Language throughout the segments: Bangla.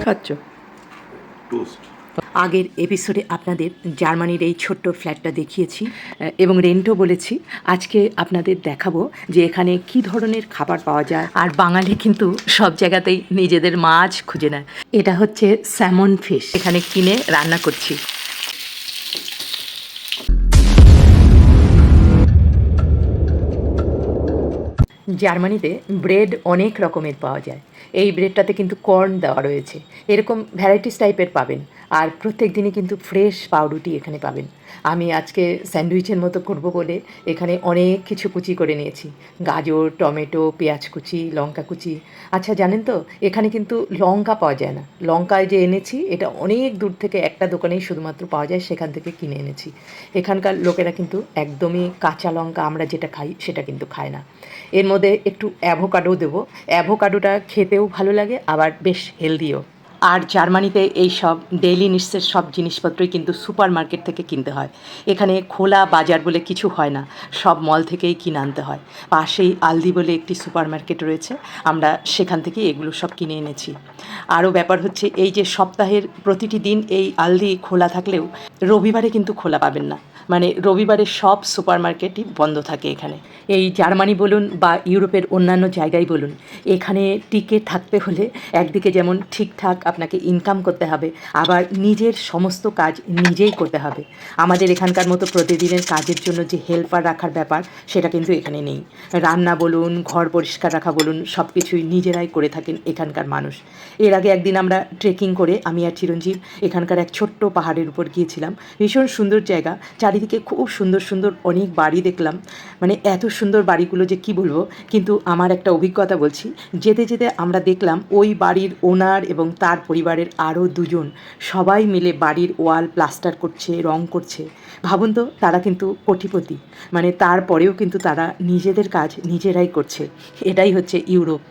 খাচ্ছ? টোস্ট। আগের এপিসোডে আপনাদের জার্মানির এই ছোট্ট ফ্ল্যাটটা দেখিয়েছি এবং রেন্টও বলেছি। আজকে আপনাদের দেখাবো যে এখানে কি ধরনের খাবার পাওয়া যায়। আর বাঙালি কিন্তু সব জায়গাতেই নিজেদের মাছ খুঁজে নেয়। এটা হচ্ছে স্যামন ফিশ, এখানে কিনে রান্না করছি। জার্মানিতে ব্রেড অনেক রকমের পাওয়া যায়। এই ব্রেডটাতে কিন্তু কর্ন দেওয়া রয়েছে, এরকম ভ্যারাইটিস টাইপের পাবেন। আর প্রত্যেক দিনই কিন্তু ফ্রেশ পাউরুটি এখানে পাবেন। আমি আজকে স্যান্ডউইচের মতো করব বলে এখানে অনেক কিছু কুচি করে নিয়েছি। গাজর, টমেটো, পেঁয়াজ কুচি, লঙ্কা কুচি। আচ্ছা জানেন তো, এখানে কিন্তু লঙ্কা পাওয়া যায় না। লঙ্কায় যে এনেছি এটা অনেক দূর থেকে একটা দোকানেই শুধুমাত্র পাওয়া যায়, সেখান থেকে কিনে এনেছি। এখানকার লোকেরা কিন্তু একদমই কাঁচা লঙ্কা আমরা যেটা খাই সেটা কিন্তু খায় না। এর মধ্যে একটু অ্যাভোকাডো দেবো। অ্যাভোকাডোটা খেতেও ভালো লাগে, আবার বেশ হেলদিও। আর জার্মানিতে এই সব ডেইলি নিডসের সব জিনিসপত্রই কিন্তু সুপার মার্কেট থেকে কিনতে হয়। এখানে খোলা বাজার বলে কিছু হয় না, সব মল থেকেই কিনে আনতে হয়। পাশেই আলদি বলে একটি সুপার মার্কেট রয়েছে, আমরা সেখান থেকেই এগুলো সব কিনে এনেছি। আরও ব্যাপার হচ্ছে, এই যে সপ্তাহের প্রতিটি দিন এই আলদি খোলা থাকলেও রবিবারে কিন্তু খোলা পাবেন না। মানে রবিবারে সব সুপার মার্কেটই বন্ধ থাকে এখানে। এই জার্মানি বলুন বা ইউরোপের অন্যান্য জায়গায় বলুন, এখানে টিকে থাকতে হলে একদিকে যেমন ঠিকঠাক আপনাকে ইনকাম করতে হবে, আবার নিজের সমস্ত কাজ নিজেই করতে হবে। আমাদের এখানকার মতো প্রতিদিনের কাজের জন্য যে হেল্পার রাখার ব্যাপার, সেটা কিন্তু এখানে নেই। রান্না বলুন, ঘর পরিষ্কার রাখা বলুন, সব কিছুই নিজেরাই করে থাকেন এখানকার মানুষ। এর আগে একদিন আমরা ট্রেকিং করে আমি আর চিরঞ্জীব এখানকার এক ছোট্ট পাহাড়ের উপর গিয়েছিলাম। ভীষণ সুন্দর জায়গা, চারিদিকে খুব সুন্দর সুন্দর অনেক বাড়ি দেখলাম। মানে এত সুন্দর বাড়িগুলো যে কি বলবো। কিন্তু আমার একটা অভিজ্ঞতা বলছি, যেতে যেতে আমরা দেখলাম ওই বাড়ির ওনার এবং তার পরিবারের আরও দুজন সবাই মিলে বাড়ির ওয়াল প্লাস্টার করছে, রং করছে। ভাবুন তো, তারা কিন্তু কোটিপতি, মানে তারপরেও কিন্তু তারা নিজেদের কাজ নিজেরাই করছে। এটাই হচ্ছে ইউরোপ।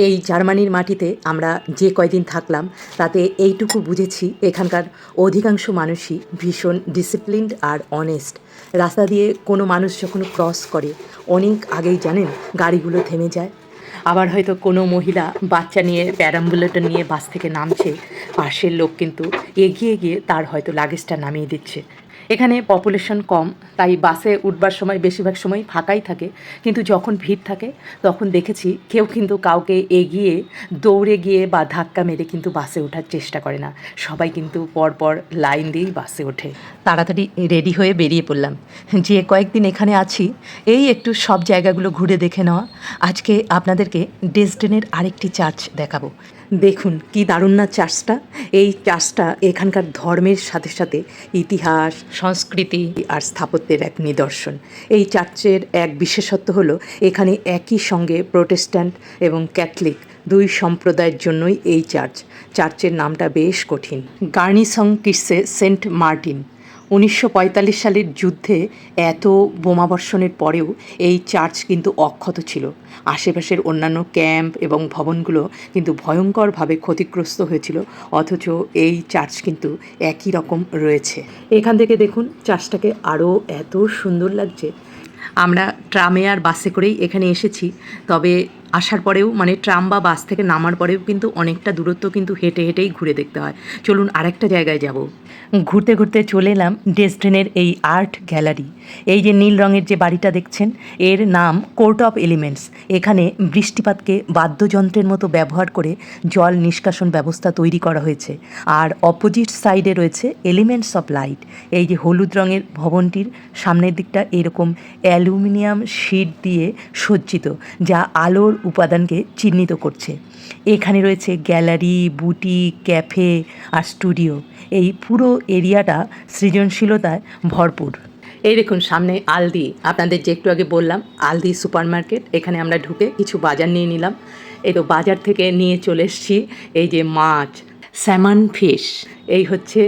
এই জার্মানির মাটিতে আমরা যে কয়দিন থাকলাম তাতে এইটুকু বুঝেছি, এখানকার অধিকাংশ মানুষই ভীষণ ডিসিপ্লিনড আর অনেস্ট। রাস্তা দিয়ে কোনো মানুষ যখন ক্রস করে, অনেক আগেই জানেন গাড়িগুলো থেমে যায়। আবার হয়তো কোনো মহিলা বাচ্চা নিয়ে প্যারাম্বুলেটর নিয়ে বাস থেকে নামছে, পাশের লোক কিন্তু এগিয়ে গিয়ে তার হয়তো লাগেজটা নামিয়ে দিচ্ছে। এখানে পপুলেশন কম, তাই বাসে উঠবার সময় বেশিরভাগ সময় ফাঁকাই থাকে। কিন্তু যখন ভিড় থাকে তখন দেখেছি কেউ কিন্তু কাউকে এগিয়ে দৌড়ে গিয়ে বা ধাক্কা মেরে কিন্তু বাসে ওঠার চেষ্টা করে না। সবাই কিন্তু পরপর লাইন দিয়েই বাসে ওঠে। তাড়াতাড়ি রেডি হয়ে বেরিয়ে পড়লাম। যে কয়েকদিন এখানে আছি, এই একটু সব জায়গাগুলো ঘুরে দেখে নেওয়া। আজকে আপনাদেরকে ড্রেসডেনের আরেকটি চার্চ দেখাবো। দেখুন কি দারুণ না চার্চটা। এই চার্চটা এখানকার ধর্মের সাথে সাথে ইতিহাস, সংস্কৃতি আর স্থাপত্যের এক নিদর্শন। এই চার্চের এক বিশেষত্ব হলো, এখানে একই সঙ্গে প্রোটেস্ট্যান্ট এবং ক্যাথলিক দুই সম্প্রদায়ের জন্যই এই চার্চের নামটা বেশ কঠিন। গার্নিসং কির্সে সেন্ট মার্টিন। 1945 সালের যুদ্ধে এত বোমাবর্ষণের পরেও এই চার্চ কিন্তু অক্ষত ছিল। আশেপাশের অন্যান্য ক্যাম্প এবং ভবনগুলো কিন্তু ভয়ঙ্করভাবে ক্ষতিগ্রস্ত হয়েছিল, অথচ এই চার্চ কিন্তু একই রকম রয়েছে। এখান থেকে দেখুন চার্চটাকে আরও এত সুন্দর লাগছে। আমরা ট্রামে আর বাসে করেই এখানে এসেছি, তবে আসার পরেও মানে ট্রাম বা বাস থেকে নামার পরেও কিন্তু অনেকটা দূরত্ব কিন্তু হেঁটে হেঁটেই ঘুরে দেখতে হয়। চলুন আরেকটা জায়গায় যাব। ঘুরতে ঘুরতে চলে এলাম ড্রেসডেনের এই আর্ট গ্যালারি। এই যে নীল রঙের যে বাড়িটা দেখছেন, এর নাম কোর্ট অফ এলিমেন্টস। এখানে বৃষ্টিপাতকে বাদ্যযন্ত্রের মতো ব্যবহার করে জল নিষ্কাশন ব্যবস্থা তৈরি করা হয়েছে। আর অপোজিট সাইডে রয়েছে এলিমেন্টস অফ লাইট। এই যে হলুদ রঙের ভবনটির সামনের দিকটা এরকম অ্যালুমিনিয়াম শিট দিয়ে সজ্জিত, যা আলোর উপাদানকে চিহ্নিত করছে। এখানে রয়েছে গ্যালারি, বুটিক, ক্যাফে আর স্টুডিও। এই পুরো এরিয়াটা সৃজনশীলতায় ভরপুর। এই দেখুন সামনে আলদি, আপনাদের যে একটু আগে বললাম আলদি সুপার মার্কেট। এখানে আমরা ঢুকে কিছু বাজার নিয়ে নিলাম। এই তো বাজার থেকে নিয়ে চলে এসেছি এই যে মাছ, স্যামন ফিশ। এই হচ্ছে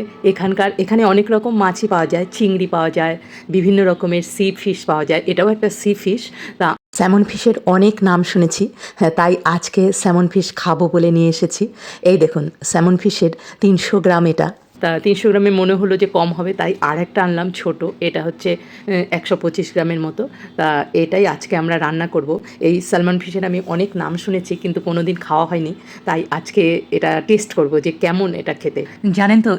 এখানে অনেক রকম মাছই পাওয়া যায়, চিংড়ি পাওয়া যায়, বিভিন্ন রকমের সি ফিশ পাওয়া যায়। এটাও একটা সি ফিশ। তা স্যামন ফিশের অনেক নাম শুনেছি, হ্যাঁ, তাই আজকে স্যামন ফিশ খাবো বলে নিয়ে এসেছি। এই দেখুন স্যামন ফিশের 300 গ্রাম এটা। তা 300 গ্রামে মনে হলো যে কম হবে, তাই আর একটা আনলাম ছোট। এটা হচ্ছে 125 গ্রামের মতো। তা এটাই আজকে আমরা রান্না করব। এই স্যালমন ফিশের আমি অনেক নাম শুনেছি, কিন্তু কোনো দিন খাওয়া হয়নি, তাই আজকে এটা টেস্ট করব যে কেমন এটা খেতে। জানেন তো,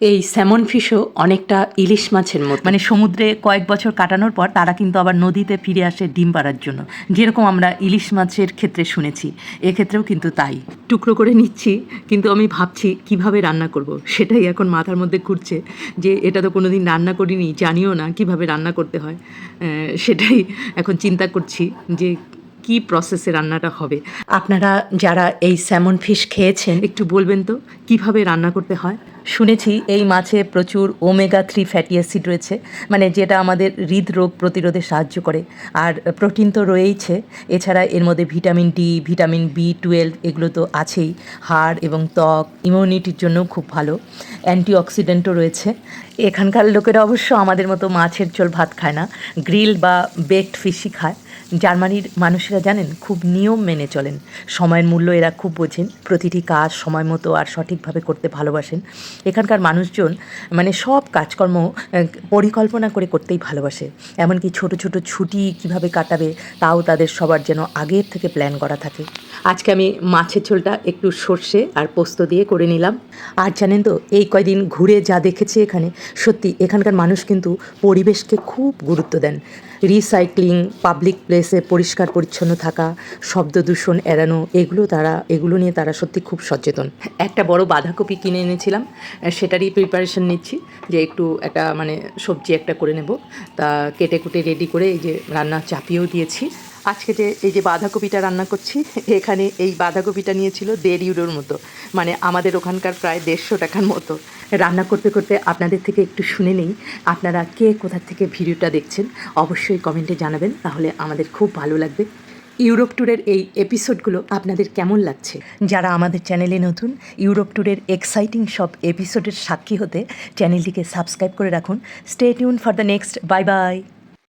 এই স্যামন ফিশও অনেকটা ইলিশ মাছের মতো, মানে সমুদ্রে কয়েক বছর কাটানোর পর তারা কিন্তু আবার নদীতে ফিরে আসে ডিম পাড়ার জন্য, যেরকম আমরা ইলিশ মাছের ক্ষেত্রে শুনেছি, এক্ষেত্রেও কিন্তু তাই। টুকরো করে নিচ্ছি, কিন্তু আমি ভাবছি কিভাবে রান্না করব, সেটাই এখন মাথার মধ্যে ঘুরছে যে এটা তো কোনো দিন রান্না করিনি, জানিও না কিভাবে রান্না করতে হয়। সেটাই এখন চিন্তা করছি যে কি প্রসেসে রান্নাটা হবে। আপনারা যারা এই স্যামন ফিশ খেয়েছেন একটু বলবেন তো কিভাবে রান্না করতে হয়। শুনেছি এই মাছে প্রচুর ওমেগা 3 ফ্যাটি অ্যাসিড রয়েছে, মানে যেটা আমাদের হৃদরোগ প্রতিরোধে সাহায্য করে। আর প্রোটিন তো রয়েইছে, এছাড়া এর মধ্যে ভিটামিন ডি, ভিটামিন B12 এগুলো তো আছেই। হাড় এবং ত্বক, ইমিউনিটির জন্যও খুব ভালো। অ্যান্টিঅক্সিডেন্টও রয়েছে। এখানকার লোকেরা অবশ্য আমাদের মতো মাছের ঝোল ভাত খায় না, গ্রিল বা বেকড ফিশই খায়। জার্মানির মানুষেরা জানেন খুব নিয়ম মেনে চলেন, সময়ের মূল্য এরা খুব বোঝেন, প্রতিটি কাজ সময় মতো আর সঠিকভাবে করতে ভালোবাসেন। এখানকার মানুষজন মানে সব কাজকর্ম পরিকল্পনা করে করতেই ভালোবাসে, এমনকি ছোট ছোট ছুটি কিভাবে কাটাবে তাও তাদের সবার যেন আগের থেকে প্ল্যান করা থাকে। আজকে আমি মাছের ঝোলটা একটু সর্ষে আর পোস্ত দিয়ে করে নিলাম। আর জানেন তো, এই কয়দিন ঘুরে যা দেখেছি এখানে, সত্যি এখানকার মানুষ কিন্তু পরিবেশকে খুব গুরুত্ব দেন। রিসাইক্লিং, পাবলিক প্লেসে পরিষ্কার পরিচ্ছন্ন থাকা, শব্দ দূষণ এড়ানো, এগুলো নিয়ে তারা সত্যি খুব সচেতন। একটা বড় বাঁধাকপি কিনে এনেছিলাম, সেটারই প্রিপারেশন নিচ্ছি যে একটু একটা মানে সবজি একটা করে নেব। তা কেটে কুটে রেডি করে এই যে রান্না চাপিয়েও দিয়েছি। আজকে যে এই যে বাঁধাকপিটা রান্না করছি, এখানে এই বাঁধাকপিটা নিয়েছিল 1.5 ইউরোর মতো, মানে আমাদের ওখানকার প্রায় 150 টাকার মতো। রান্না করতে করতে আপনাদের থেকে একটু শুনে নেই, আপনারা কে কোথা থেকে ভিডিওটা দেখছেন অবশ্যই কমেন্টে জানাবেন, তাহলে আমাদের খুব ভালো লাগবে। ইউরোপ ট্যুরের এই এপিসোডগুলো আপনাদের কেমন লাগছে? যারা আমাদের চ্যানেলে নতুন, ইউরোপ ট্যুরের এক্সাইটিং সব এপিসোডের সাক্ষী হতে চ্যানেলটিকে সাবস্ক্রাইব করে রাখুন। Stay tune for the next. Bye bye.